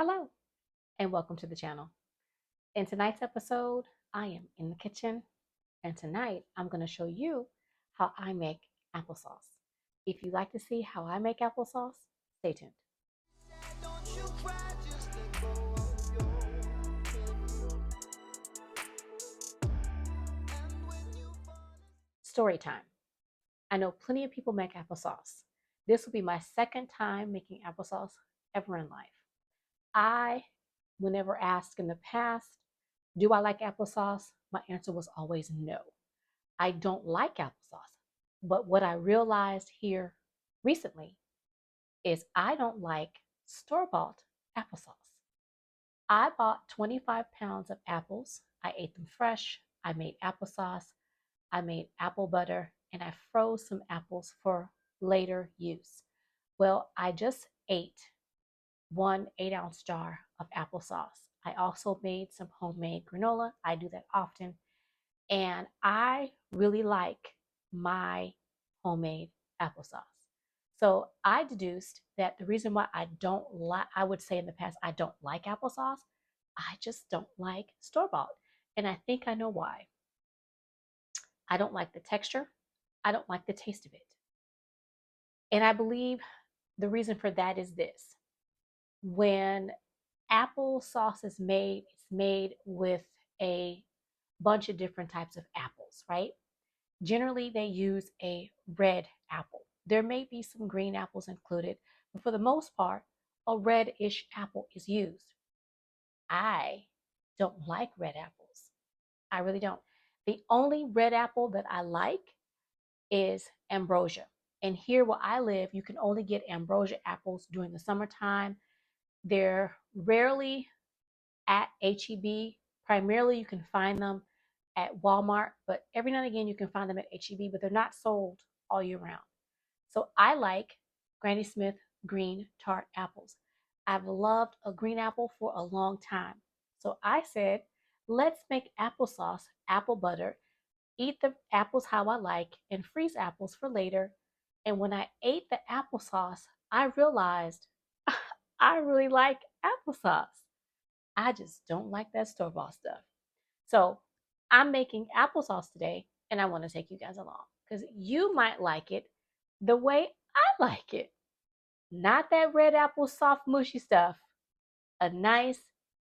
Hello, and welcome to the channel. In tonight's episode, I am in the kitchen, and tonight I'm going to show you how I make applesauce. If you'd like to see how I make applesauce, stay tuned. Story time. I know plenty of people make applesauce. This will be my second time making applesauce ever in life. Whenever asked in the past, do I like applesauce? My answer was always no. I don't like applesauce. But what I realized here recently is I don't like store-bought applesauce. I bought 25 pounds of apples. I ate them fresh. I made applesauce. I made apple butter, and I froze some apples for later use. Well, I just ate one 8-ounce jar of applesauce. I also made some homemade granola. I do that often. And I really like my homemade applesauce. So I deduced that the reason why I would say in the past, I don't like applesauce, I just don't like store-bought. And I think I know why. I don't like the texture. I don't like the taste of it. And I believe the reason for that is this. When applesauce is made, it's made with a bunch of different types of apples, right? Generally, they use a red apple. There may be some green apples included, but for the most part, a reddish apple is used. I don't like red apples. I really don't. The only red apple that I like is ambrosia. And here where I live, you can only get ambrosia apples during the summertime. They're rarely at HEB. Primarily, you can find them at Walmart, but every now and again you can find them at HEB, but they're not sold all year round. So I like Granny Smith green tart apples. I've loved a green apple for a long time. So I said, let's make applesauce, apple butter, eat the apples how I like, and freeze apples for later. And when I ate the applesauce, I realized I really like applesauce. I just don't like that store-bought stuff. So I'm making applesauce today, and I want to take you guys along because you might like it the way I like it. Not that red apple soft mushy stuff, a nice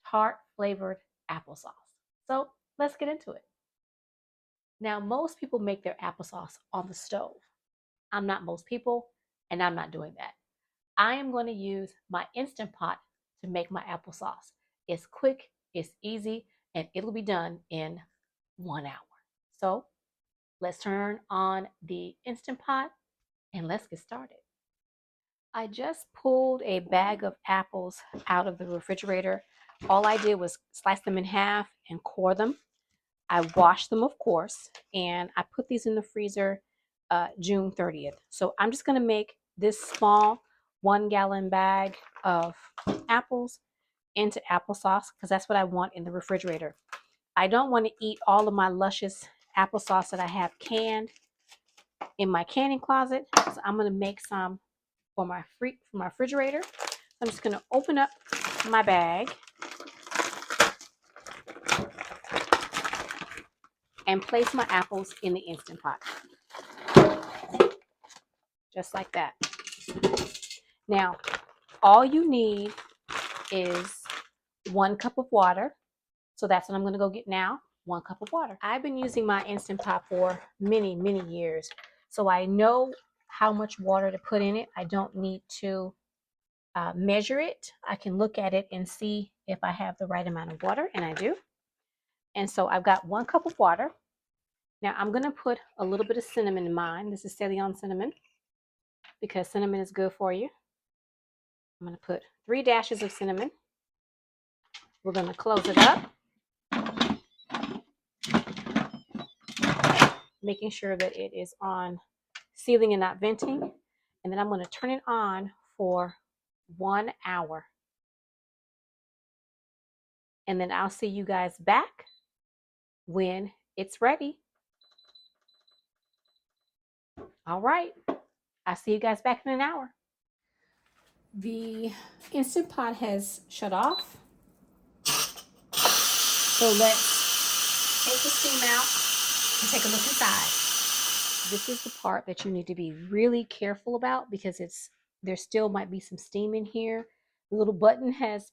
tart flavored applesauce. So let's get into it. Now, most people make their applesauce on the stove. I'm not most people, and I'm not doing that. I am going to use my Instant Pot to make my applesauce. It's quick, it's easy, and it'll be done in 1 hour. So let's turn on the Instant Pot and let's get started. I just pulled a bag of apples out of the refrigerator. All I did was slice them in half and core them. I washed them, of course, and I put these in the freezer June 30th. So I'm just going to make this small 1-gallon bag of apples into applesauce because that's what I want in the refrigerator. I don't want to eat all of my luscious applesauce that I have canned in my canning closet. So I'm going to make some for my refrigerator. So I'm just going to open up my bag and place my apples in the Instant Pot. Just like that. Now, all you need is 1 cup of water. So that's what I'm going to go get now, 1 cup of water. I've been using my Instant Pot for many, many years. So I know how much water to put in it. I don't need to measure it. I can look at it and see if I have the right amount of water, and I do. And so I've got 1 cup of water. Now I'm going to put a little bit of cinnamon in mine. This is ceylon cinnamon because cinnamon is good for you. I'm going to put 3 dashes of cinnamon. We're going to close it up, making sure that it is on sealing and not venting. And then I'm going to turn it on for 1 hour. And then I'll see you guys back when it's ready. All right. I'll see you guys back in an hour. The Instant Pot has shut off. So let's take the steam out and take a look inside. This is the part that you need to be really careful about because there still might be some steam in here. The little button has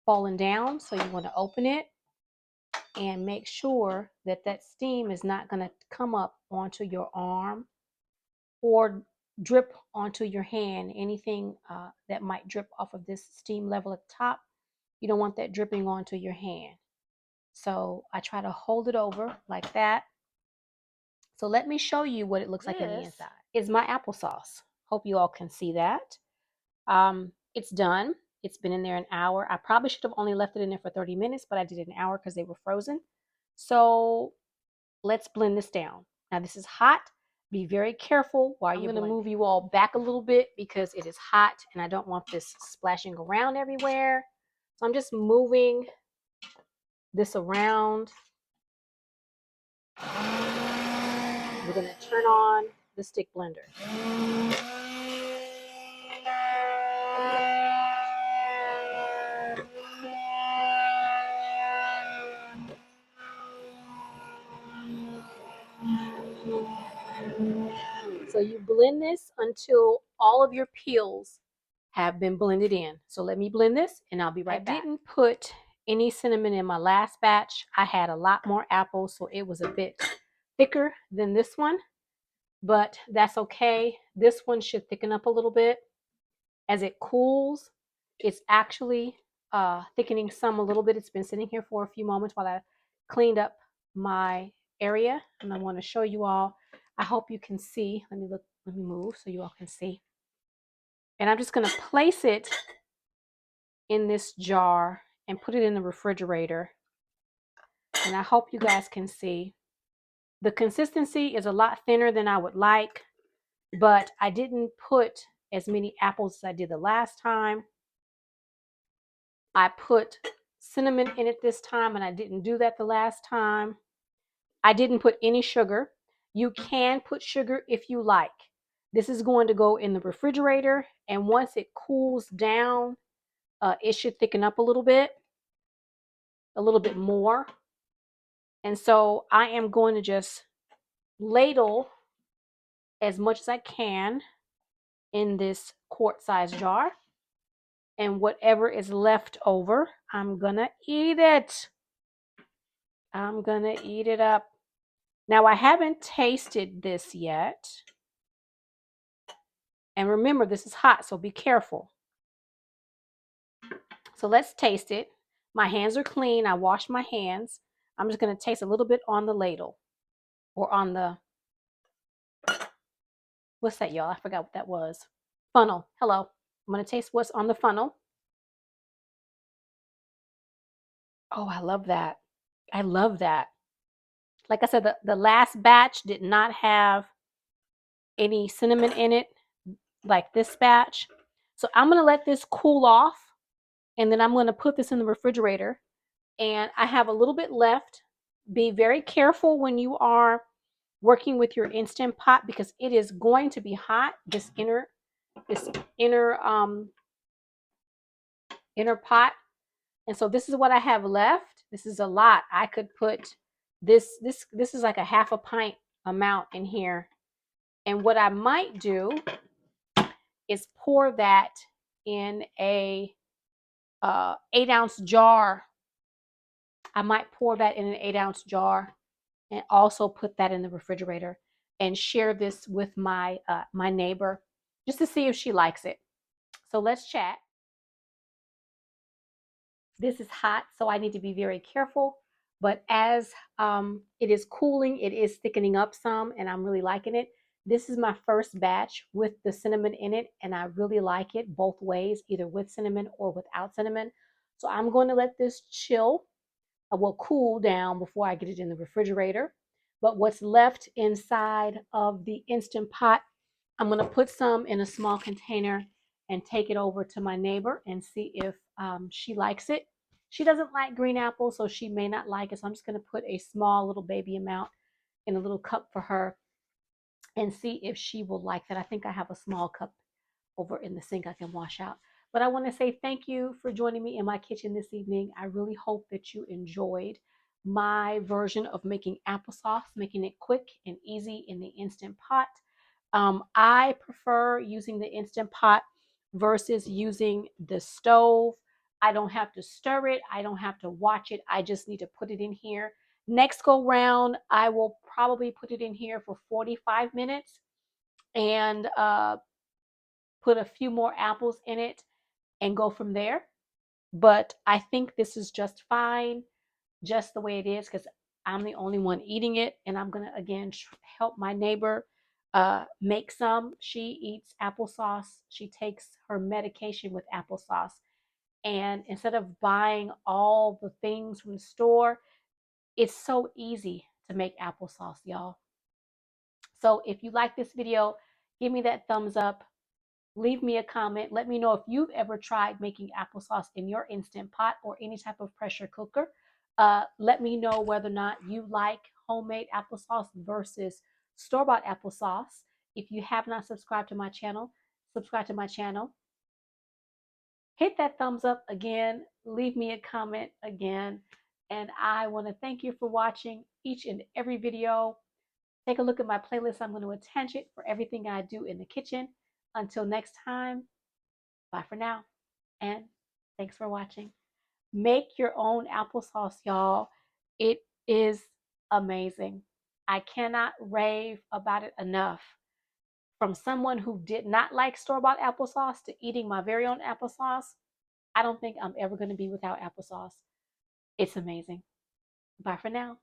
fallen down, so you want to open it and make sure that that steam is not going to come up onto your arm or drip onto your hand. Anything that might drip off of this steam level at the top, you don't want that dripping onto your hand. So I try to hold it over like that. So let me show you what it looks like in the inside. Is my applesauce. Hope you all can see that. It's done. It's been in there an hour. I probably should have only left it in there for 30 minutes, but I did an hour because they were frozen. So let's blend this down. Now this is hot. Be very careful while you're blending. I'm going to move you all back a little bit because it is hot and I don't want this splashing around everywhere. So I'm just moving this around. We're going to turn on the stick blender. So you blend this until all of your peels have been blended in. So let me blend this and I'll be right back. I didn't put any cinnamon in my last batch. I had a lot more apples, so it was a bit thicker than this one, but that's okay. This one should thicken up a little bit. As it cools, it's actually thickening some a little bit. It's been sitting here for a few moments while I cleaned up my area, and I want to show you all. I hope you can see. Let me move so you all can see. And I'm just going to place it in this jar and put it in the refrigerator. And I hope you guys can see. The consistency is a lot thinner than I would like, but I didn't put as many apples as I did the last time. I put cinnamon in it this time, and I didn't do that the last time. I didn't put any sugar. You can put sugar if you like. This is going to go in the refrigerator, and once it cools down, it should thicken up a little bit more. And so I am going to just ladle as much as I can in this quart-sized jar. And whatever is left over, I'm going to eat it. I'm going to eat it up. Now, I haven't tasted this yet. And remember, this is hot, so be careful. So let's taste it. My hands are clean. I washed my hands. I'm just going to taste a little bit on the ladle or on the, what's that, y'all? I forgot what that was. Funnel. Hello. I'm going to taste what's on the funnel. Oh, I love that. I love that. Like I said, the last batch did not have any cinnamon in it like this batch. So I'm going to let this cool off, and then I'm going to put this in the refrigerator. And I have a little bit left. Be very careful when you are working with your Instant Pot because it is going to be hot. This inner pot. And so this is what I have left. This is a lot. I could put this is like a half a pint amount in here. And what I might do is pour that in a 8-ounce jar. I might pour that in an 8-ounce jar and also put that in the refrigerator and share this with my my neighbor just to see if she likes it. So let's chat. This is hot, so I need to be very careful. But as it is cooling, it is thickening up some, and I'm really liking it. This is my first batch with the cinnamon in it, and I really like it both ways, either with cinnamon or without cinnamon. So I'm going to let this chill. Will cool down before I get it in the refrigerator. But what's left inside of the Instant Pot, I'm going to put some in a small container and take it over to my neighbor and see if she likes it. She doesn't like green apples, so she may not like it. So I'm just going to put a small little baby amount in a little cup for her and see if she will like that. I think I have a small cup over in the sink I can wash out. But I want to say thank you for joining me in my kitchen this evening. I really hope that you enjoyed my version of making applesauce, making it quick and easy in the Instant Pot. I prefer using the Instant Pot versus using the stove. I don't have to stir it. I don't have to watch it. I just need to put it in here. Next go round, I will probably put it in here for 45 minutes and put a few more apples in it and go from there. But I think this is just fine, just the way it is, because I'm the only one eating it. And I'm going to, again, help my neighbor make some. She eats applesauce. She takes her medication with applesauce. And instead of buying all the things from the store, it's so easy to make applesauce, y'all. So if you like this video, give me that thumbs up. Leave me a comment. Let me know if you've ever tried making applesauce in your Instant Pot or any type of pressure cooker. Let me know whether or not you like homemade applesauce versus store-bought applesauce. If you have not subscribed to my channel, subscribe to my channel. Hit that thumbs up again. Leave me a comment again. And I want to thank you for watching each and every video. Take a look at my playlist. I'm going to attach it for everything I do in the kitchen. Until next time, bye for now. And thanks for watching. Make your own applesauce, y'all. It is amazing. I cannot rave about it enough. From someone who did not like store-bought applesauce to eating my very own applesauce, I don't think I'm ever going to be without applesauce. It's amazing. Bye for now.